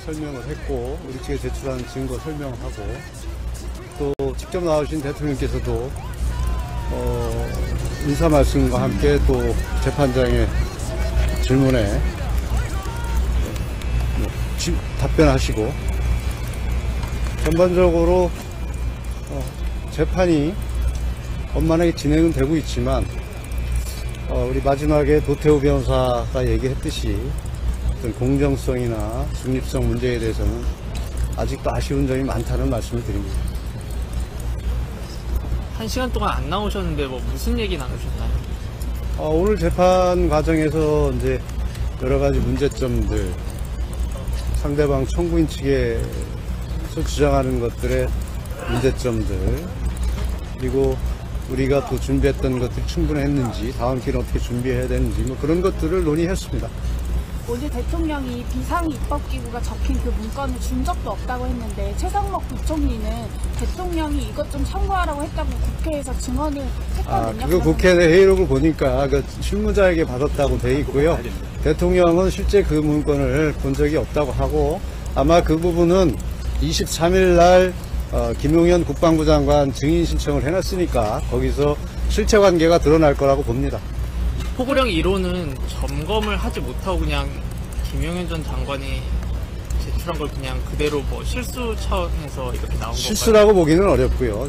설명을 했고, 우리 측에 제출한 증거 설명하고, 또 직접 나오신 대통령께서도 인사 말씀과 함께 또 재판장의 질문에 답변하시고, 전반적으로 재판이 원만하게 진행은 되고 있지만, 우리 마지막에 도태우 변호사가 얘기했듯이 어떤 공정성이나 중립성 문제에 대해서는 아직도 아쉬운 점이 많다는 말씀을 드립니다. 1시간 동안 안 나오셨는데 뭐 무슨 얘기 나누셨나요? 오늘 재판 과정에서 이제 여러 가지 문제점들, 상대방 청구인 측에서 주장하는 것들의 문제점들, 그리고 우리가 또 준비했던 것들이 충분했는지, 다음 기회는 어떻게 준비해야 되는지, 뭐 그런 것들을 논의했습니다. 어제 대통령이 비상입법기구가 적힌 그 문건을 준 적도 없다고 했는데, 최상목 부총리는 대통령이 이것 좀 참고하라고 했다고 국회에서 증언을 했거든요. 그거 국회 내 회의록을 보니까 그 실무자에게 받았다고 돼 있고요. 대통령은 실제 그 문건을 본 적이 없다고 하고, 아마 그 부분은 23일 날 김용현 국방부 장관 증인 신청을 해놨으니까 거기서 실체관계가 드러날 거라고 봅니다. 포고령 1호는 점검을 하지 못하고 그냥 김용현 전 장관이 제출한 걸 그냥 그대로 뭐 실수 차원에서 이렇게 나온 건가요? 실수라고 보기는 어렵고요.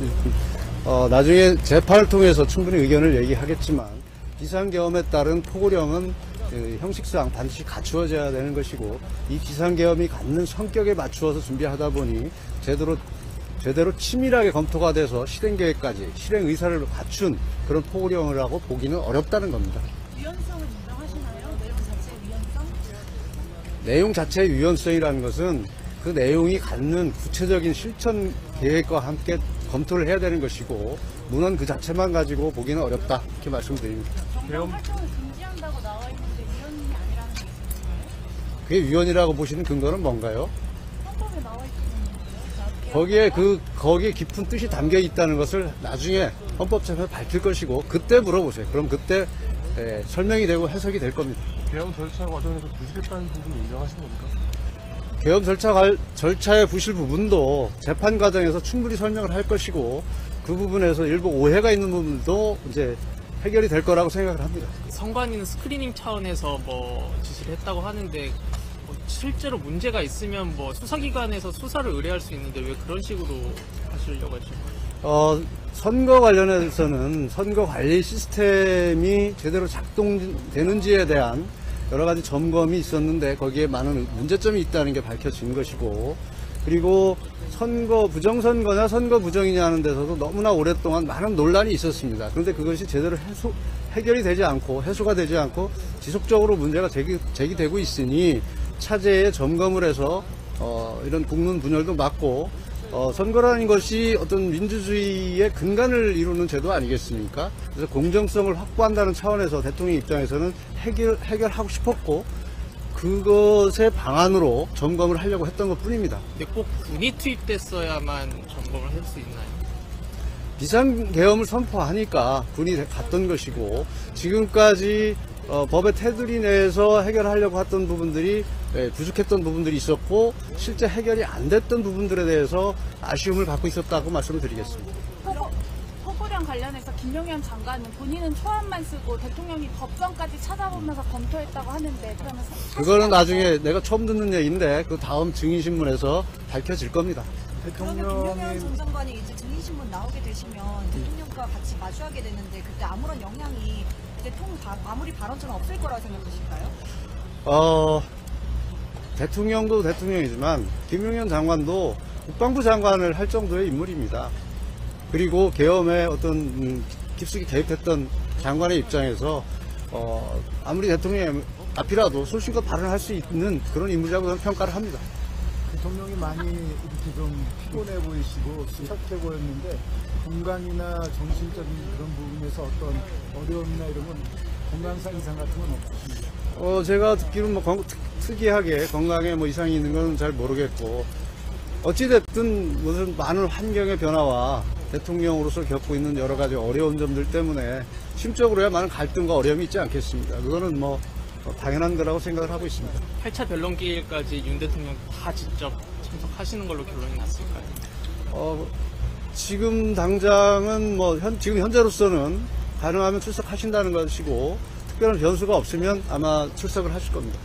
나중에 재판을 통해서 충분히 의견을 얘기하겠지만, 비상계엄에 따른 포고령은 형식상 반드시 갖추어져야 되는 것이고, 이 비상계엄이 갖는 성격에 맞추어서 준비하다 보니 제대로 치밀하게 검토가 돼서 실행계획까지 실행 의사를 갖춘 그런 포고령이라고 보기는 어렵다는 겁니다. 유연성을 인정하시나요? 내용 자체의 유연성? 내용 자체의 유연성이라는 것은 그 내용이 갖는 구체적인 실천 계획과 함께 검토를 해야 되는 것이고, 문헌 그 자체만 가지고 보기는 어렵다, 이렇게 말씀드립니다. 정당 활동을 금지한다고 나와 있는데 위헌이 아니라는 게 있을까요? 그게 위헌이라고 보시는 근거는 뭔가요? 헌법에 나와 있거든요. 거기에 깊은 뜻이 담겨 있다는 것을 나중에 헌법재판에서 밝힐 것이고, 그때 물어보세요. 그럼 그때 설명이 되고 해석이 될 겁니다. 계엄 절차 과정에서 부실했다는 부분을 인정하신 겁니까? 계엄 절차의 부실 부분도 재판 과정에서 충분히 설명을 할 것이고, 그 부분에서 일부 오해가 있는 부분도 이제 해결이 될 거라고 생각을 합니다. 선관위는 스크리닝 차원에서 뭐 지시를 했다고 하는데, 뭐 실제로 문제가 있으면 뭐 수사기관에서 수사를 의뢰할 수 있는데 왜 그런 식으로 하시려고 하신 거예요? 선거 관련해서는 선거 관리 시스템이 제대로 작동되는지에 대한 여러 가지 점검이 있었는데, 거기에 많은 문제점이 있다는 게 밝혀진 것이고, 그리고 선거 부정선거냐 선거 부정이냐 하는 데서도 너무나 오랫동안 많은 논란이 있었습니다. 그런데 그것이 제대로 해결이 되지 않고 해소가 되지 않고 지속적으로 문제가 제기되고 있으니, 차제에 점검을 해서 이런 국론 분열도 막고, 선거라는 것이 어떤 민주주의의 근간을 이루는 제도 아니겠습니까? 그래서 공정성을 확보한다는 차원에서 대통령 입장에서는 해결하고 싶었고, 그것의 방안으로 점검을 하려고 했던 것 뿐입니다. 근데 꼭 군이 투입됐어야만 점검을 할 수 있나요? 비상계엄을 선포하니까 군이 갔던 것이고, 지금까지 법의 테두리 내에서 해결하려고 했던 부분들이 부족했던 부분들이 있었고, 실제 해결이 안 됐던 부분들에 대해서 아쉬움을 갖고 있었다고 말씀을 드리겠습니다. 포고령 관련해서 김용현 장관은 본인은 초안만 쓰고 대통령이 법정까지 찾아보면서 검토했다고 하는데, 그러면 그거는 나중에 내가 처음 듣는 얘기인데, 그 다음 증인신문에서 밝혀질 겁니다. 그러면 김용현 전 장관이 이제 증인신문 나오게 되시면 대통령과 같이 마주하게 되는데, 그때 아무런 영향이 아무리 발언처럼 없을 거라고 생각하실까요? 대통령도 대통령이지만 김용현 장관도 국방부 장관을 할 정도의 인물입니다. 그리고 계엄에 어떤 깊숙이 개입했던 장관의 입장에서 아무리 대통령의 앞이라도 솔직히 발언할 수 있는 그런 인물이라고 저는 평가를 합니다. 대통령이 많이 이렇게 좀 피곤해 보이시고 수척해 보였는데, 건강이나 정신적인 그런 부분에서 어떤 어려움이나 이런 건, 건강상 이상 같은 건 없으십니까? 제가 듣기로는 특이하게 건강에 이상이 있는 건 잘 모르겠고, 어찌됐든 무슨 많은 환경의 변화와 대통령으로서 겪고 있는 여러 가지 어려운 점들 때문에 심적으로야 많은 갈등과 어려움이 있지 않겠습니까? 그거는 당연한 거라고 생각을 하고 있습니다. 8차 변론기일까지 윤 대통령 다 직접 참석하시는 걸로 결론이 났을까요? 지금 당장은 지금 현재로서는 가능하면 출석하신다는 것이고 특별한 변수가 없으면 아마 출석을 하실 겁니다.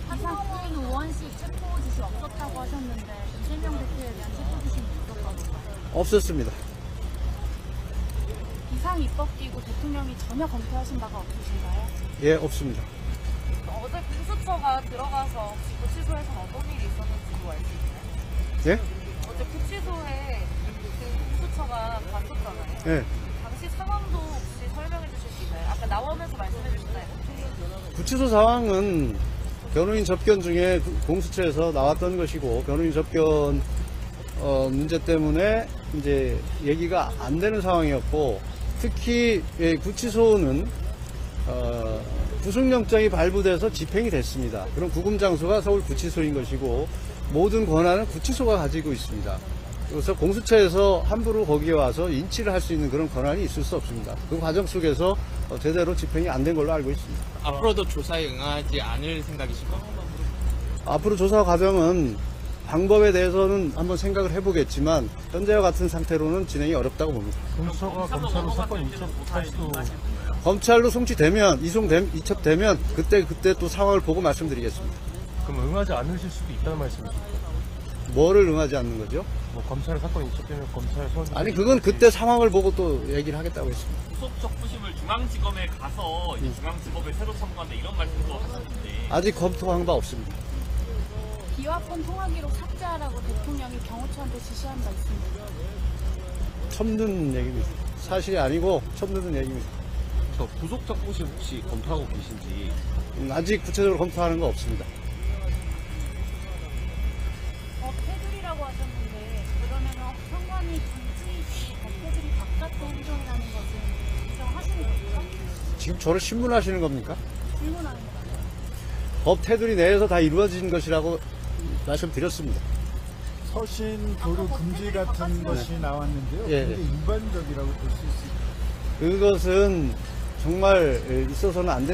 한상훈 의원실 체포 지시 없었다고 하셨는데 이재명 대표에 대한 체포 지시는 있었다고 없었습니다. 비상 입법기구 대통령이 전혀 검토하신 바가 없으신가요? 예, 없습니다. 어제 공수처가 들어가서 혹시 구치소에서 어떤 일이 있었는지도 알 수 있나요? 예? 어제 구치소에 그 공수처가 갔었잖아요. 예. 당시 상황도 혹시 설명해 주실 수 있나요? 아까 나오면서 말씀해 주셨나요? 구치소 상황은 변호인 접견 중에 공수처에서 나왔던 것이고 변호인 접견 문제 때문에 이제 얘기가 안 되는 상황이었고 특히 구치소는 구속영장이 발부돼서 집행이 됐습니다. 그럼 구금 장소가 서울 구치소인 것이고 모든 권한은 구치소가 가지고 있습니다. 그래서 공수처에서 함부로 거기에 와서 인치를 할 수 있는 그런 권한이 있을 수 없습니다. 그 과정 속에서 제대로 집행이 안 된 걸로 알고 있습니다. 앞으로도 조사에 응하지 않을 생각이신가요? 앞으로 조사 과정은 방법에 대해서는 한번 생각을 해보겠지만 현재와 같은 상태로는 진행이 어렵다고 봅니다. 공수처가 검찰로 사건 이첩할 수도 검찰로 송치되면 이첩되면 그때 또 상황을 보고 말씀드리겠습니다. 그럼 응하지 않으실 수도 있다는 말씀이시죠? 뭐를 응하지 않는 거죠? 뭐 검찰 사건 이첩되면 검찰 소환 아니 그건 그때 상황을 보고 또 얘기를 하겠다고 했습니다. 후속 적부심을 중앙지검에 가서 이제 중앙지법에 새로 청구한다 이런 말씀도 하셨는데 아직 검토한 바 없습니다. 비화폰 통화 기록 삭제하라고 대통령이 경호처한테 지시한 바 있습니다. 처음 듣는 얘기입니다. 사실이 아니고 처음 듣는 얘기입니다. 저 구속 적부심 혹시 검토하고 계신지? 아직 구체적으로 검토하는 거 없습니다. 테두리라고 하셨는데 그러면 선관위 중지시 테두리 바깥의 행정이라는 것은 인정하시는 겁니까? 지금 저를 신문하시는 겁니까? 질문하는 거예요. 법 테두리 내에서 다 이루어진 것이라고 말씀드렸습니다. 서신 교류 금지 같은 것이 나왔는데요. 예. 굉장히 일반적이라고 볼 수 있습니다. 그것은 정말 있어서는 안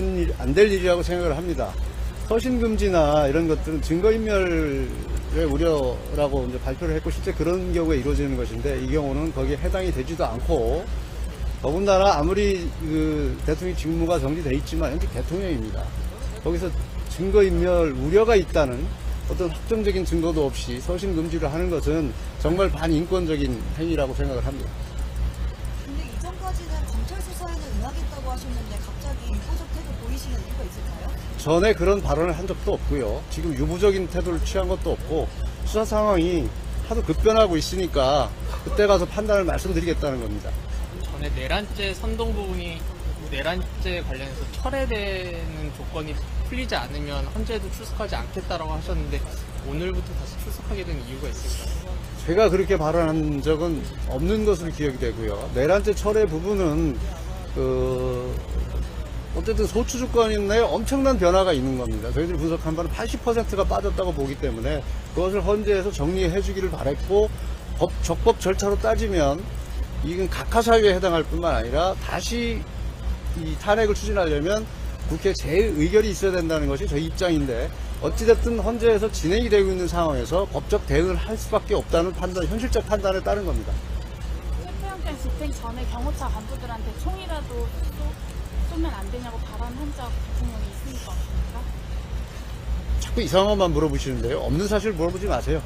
될 일이라고 생각을 합니다. 서신 금지나 이런 것들은 증거인멸의 우려라고 이제 발표를 했고 실제 그런 경우에 이루어지는 것인데 이 경우는 거기에 해당이 되지도 않고 더군다나 아무리 그 대통령 직무가 정지돼 있지만 현재 대통령입니다. 거기서 증거인멸 우려가 있다는 어떤 확정적인 증거도 없이 서신 금지를 하는 것은 정말 반인권적인 행위라고 생각을 합니다. 근데 이전까지는 검찰 수사에는 응하겠다고 하셨는데 갑자기 유보적 태도 보이시는 이유가 있을까요? 전에 그런 발언을 한 적도 없고요. 지금 유보적인 태도를 취한 것도 없고 수사 상황이 하도 급변하고 있으니까 그때 가서 판단을 말씀드리겠다는 겁니다. 전에 내란죄 선동 부분이 내란죄 관련해서 철회되는 조건이 풀리지 않으면 헌재에도 출석하지 않겠다라고 하셨는데 오늘부터 다시 출석하게 된 이유가 있을까요? 제가 그렇게 발언한 적은 없는 것으로 기억이 되고요. 내란죄 철회 부분은 어쨌든 소추 주권에 엄청난 변화가 있는 겁니다. 저희들이 분석한 바는 80%가 빠졌다고 보기 때문에 그것을 헌재에서 정리해 주기를 바랬고 적법 절차로 따지면 이건 각하사유에 해당할 뿐만 아니라 다시 이 탄핵을 추진하려면 국회 재의결이 있어야 된다는 것이 저희 입장인데 어찌됐든 헌재에서 진행이 되고 있는 상황에서 법적 대응을 할 수밖에 없다는 판단, 현실적 판단에 따른 겁니다. 체포영장 집행 전에 경호차 간부들한테 총이라도 쏘면 안 되냐고 발언한 적 대통령이 있으니까 없습니까? 자꾸 이상한 것만 물어보시는데요. 없는 사실 물어보지 마세요.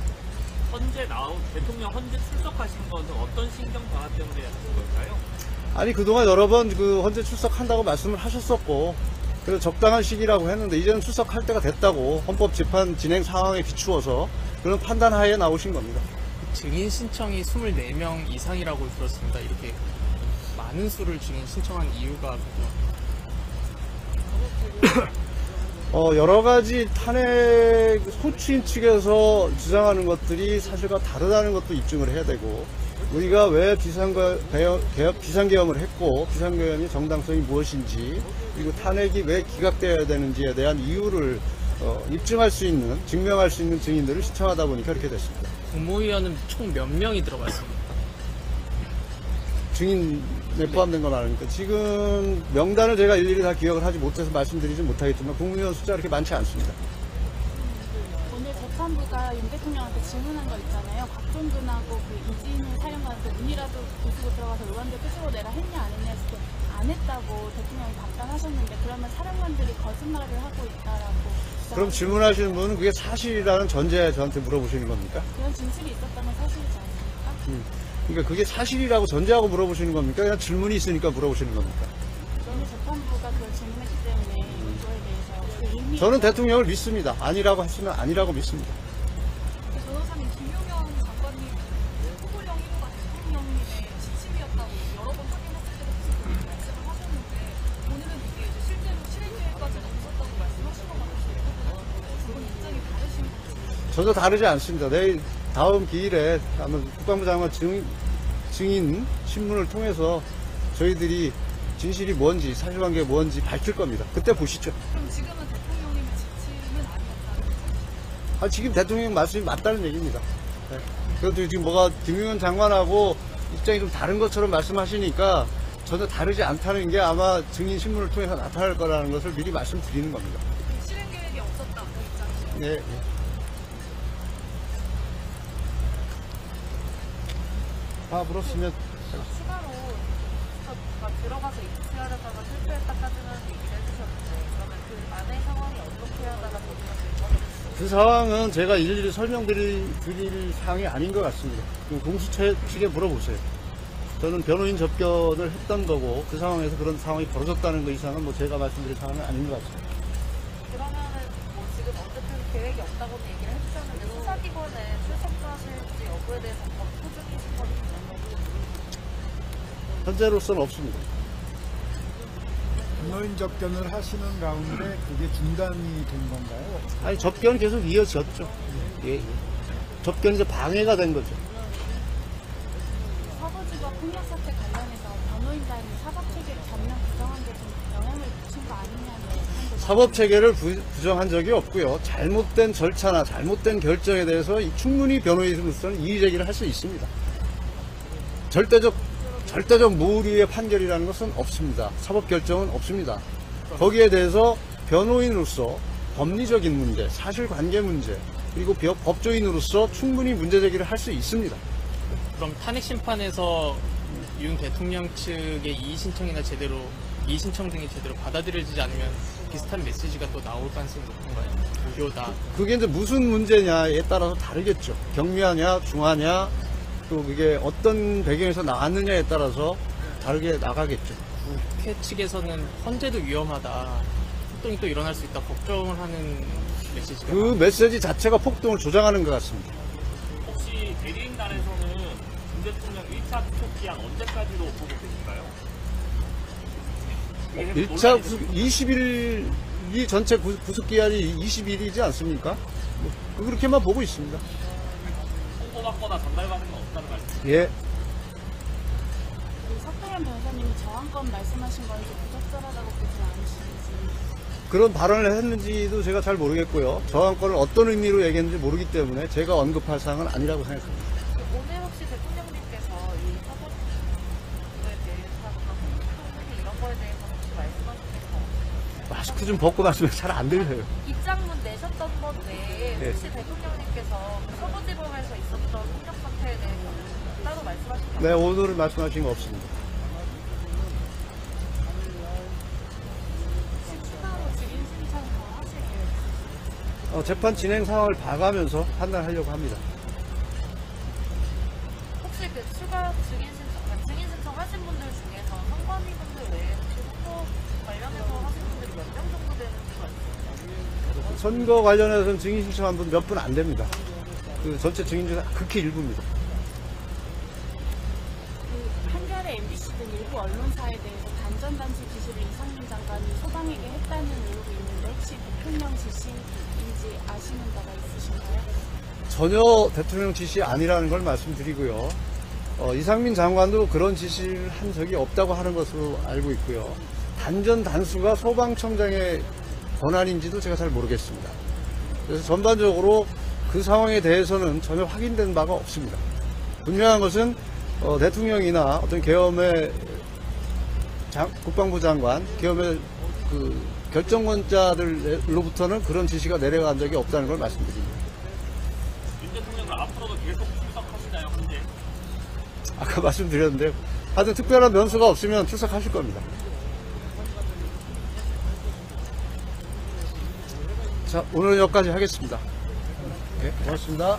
대통령 헌재 출석하신 것은 어떤 신경 변화 때문에 하신 걸까요? 아니 그동안 여러 번 그 헌재 출석한다고 말씀을 하셨었고 그래서 적당한 시기라고 했는데 이제는 출석할 때가 됐다고 헌법 재판 진행 상황에 비추어서 그런 판단하에 나오신 겁니다. 증인 신청이 24명 이상이라고 들었습니다. 이렇게 많은 수를 증인 신청한 이유가 여러 가지 탄핵 소추인 측에서 주장하는 것들이 사실과 다르다는 것도 입증을 해야 되고 우리가 왜 비상계엄을 했고 비상계엄의 정당성이 무엇인지 그리고 탄핵이 왜 기각되어야 되는지에 대한 이유를 입증할 수 있는 증명할 수 있는 증인들을 신청하다 보니까 이렇게 됐습니다. 국무위원은 총 몇 명이 들어갔습니까? 증인에 포함된 거 말하니까 지금 명단을 제가 일일이 다 기억을 하지 못해서 말씀드리지 못하겠지만 국무위원 숫자 그렇게 많지 않습니다. 오늘 재판부가 윤 대통령한테 질문한 거 있잖아요. 곽종근하고 그 이진우 사령관한테 문이라도 부수고 들어가서 의원들 끄집어 내라 했냐 안 했냐 했을 때 안 했다고 대통령이 답변하셨는데 그러면 사령관들이 거짓말을 하고 있다라고. 그럼 질문하시는 분은 그게 사실이라는 전제에 저한테 물어보시는 겁니까? 그런 진술이 있었다면 사실이지 않습니까? 그러니까 그게 사실이라고 전제하고 물어보시는 겁니까? 그냥 질문이 있으니까 물어보시는 겁니까? 오늘 재판부가 그걸 질문했기 때문에 이거에 대해서 그 의미. 저는 대통령을 믿습니다. 아니라고 했으면 아니라고 믿습니다. 변호사님, 김용현 장관님 후보령 1호가 대통령님의 지침이었다고 여러 번 확인했을 때도 그렇게 말씀을 하셨는데 오늘은 이게 이제 실제로 실행계획까지는 없었다고 말씀하신 것 같아서 그건 입장이 다르신 건지. 전혀 다르지 않습니다. 내일 다음 기일에 아마 국방부 장관 증인 신문을 통해서 저희들이 진실이 뭔지 사실관계가 뭔지 밝힐 겁니다. 그때 보시죠. 그럼 지금은 대통령님의 지침은 아니었다는 거죠? 지금 대통령 말씀이 맞다는 얘기입니다. 네. 그래도 지금 뭐가 김용현 장관하고 입장이 좀 다른 것처럼 말씀하시니까 전혀 다르지 않다는 게 아마 증인 신문을 통해서 나타날 거라는 것을 미리 말씀드리는 겁니다. 실행계획이 없었다 그 입장이시죠? 네. 물었으면 추가로 들어가서 입수하려다가 실패했다까지는 얘기를 해주셨는데 그러면 그 안의 상황이 어떻게 하다가 저지가 된 거죠? 그 상황은 제가 일일이 설명드릴 사항이 아닌 것 같습니다. 공수처 측에 물어보세요. 저는 변호인 접견을 했던 거고 그 상황에서 그런 상황이 벌어졌다는 것 이상은 뭐 제가 말씀드릴 사항은 아닌 것 같습니다. 그러면은 뭐 지금 어쨌든 계획이 없다고는 얘기를 해주셨는데 수사기관에 출석하실지 여부에 대해서 검토 중이신 건지 현재로서는 없습니다. 변호인 접견을 하시는 가운데 그게 중단이 된 건가요? 아니 접견은 계속 이어졌죠. 예. 접견이 이제 방해가 된 거죠. 서부지법 폭력 사태 관련해서 변호인단이 사법체계를 전면 부정한 게 좀 영향을 미친 거 아니냐는 사법 체계를 부정한 적이 없고요. 잘못된 절차나 잘못된 결정에 대해서 충분히 변호인으로서는 이의 제기를 할 수 있습니다. 절대적 무리의 판결이라는 것은 없습니다. 사법 결정은 없습니다. 거기에 대해서 변호인으로서 법리적인 문제, 사실관계 문제, 그리고 법조인으로서 충분히 문제 제기를 할 수 있습니다. 그럼 탄핵 심판에서 윤 대통령 측의 이의 신청이나 이의 신청 등이 제대로 받아들여지지 않으면 비슷한 메시지가 또 나올 가능성이 높은가요? 무효다. 그게 이제 무슨 문제냐에 따라서 다르겠죠. 경미하냐, 중하냐, 또 그게 어떤 배경에서 나왔느냐에 따라서 다르게 나가겠죠. 국회 측에서는 헌재도 위험하다. 폭동이 또 일어날 수 있다. 걱정을 하는 메시지가. 그 메시지 자체가 폭동을 조장하는 것 같습니다. 혹시 대리인단에서는 윤 대통령 1차 구속 기한 언제까지로 보고 계신가요? 1차 구속 20일이 전체 구속기한이 20일이지 않습니까? 뭐 그렇게만 보고 있습니다. 홍보받거나 전달받은 건 없다는 말씀이시죠? 예. 석동현 변호사님이 저항권 말씀하신 건지 부적절하다고 보진 않으시는지. 그런 발언을 했는지도 제가 잘 모르겠고요. 저항권을 어떤 의미로 얘기했는지 모르기 때문에 제가 언급할 사항은 아니라고 생각합니다. 오늘 혹시 대통령님께서 이 사법부에 대해서 이런 거에 대해서 혹시 말씀하신 게 없나요? 마스크 좀 벗고 말씀이 잘 안 들려요. 입장문 내셨던 것 외에 네. 혹시 대통령님께서 서부지법에서 있었던 폭력 사태에 대해서 따로 말씀하신 게 네, 오늘 말씀하신 거 없습니다. 추가로 증인 신청 더 하실 계획. 재판 진행 상황을 봐가면서 판단하려고 합니다. 혹시 그 추가 증인 신청 하신 분들 중에서 선관위분들 외에 혹시 후보 관련해서 하신 분들이 몇 명 정도 되는지가 있어요? 선거 관련해서는 증인 신청한 분 몇 분 안 됩니다. 그 전체 증인 중에 극히 일부입니다. 그 한겨레 MBC 등 일부 언론사에 대해서 단전단수 지시를 이상민 장관이 소방에게 했다는 의혹이 있는데 혹시 대통령 지시인지 아시는 바가 있으신가요? 전혀 대통령 지시 아니라는 걸 말씀드리고요. 이상민 장관도 그런 지시를 한 적이 없다고 하는 것으로 알고 있고요. 단전 단수가 소방청장의 권한인지도 제가 잘 모르겠습니다. 그래서 전반적으로 그 상황에 대해서는 전혀 확인된 바가 없습니다. 분명한 것은 대통령이나 어떤 계엄의 국방부 장관, 계엄의 그 결정권자들로부터는 그런 지시가 내려간 적이 없다는 걸 말씀드립니다. 윤 대통령은 앞으로도 계속 출석하시나요, 현재? 아까 말씀드렸는데 하여튼 특별한 변수가 없으면 출석하실 겁니다. 자, 오늘은 여기까지 하겠습니다. 네, 고맙습니다.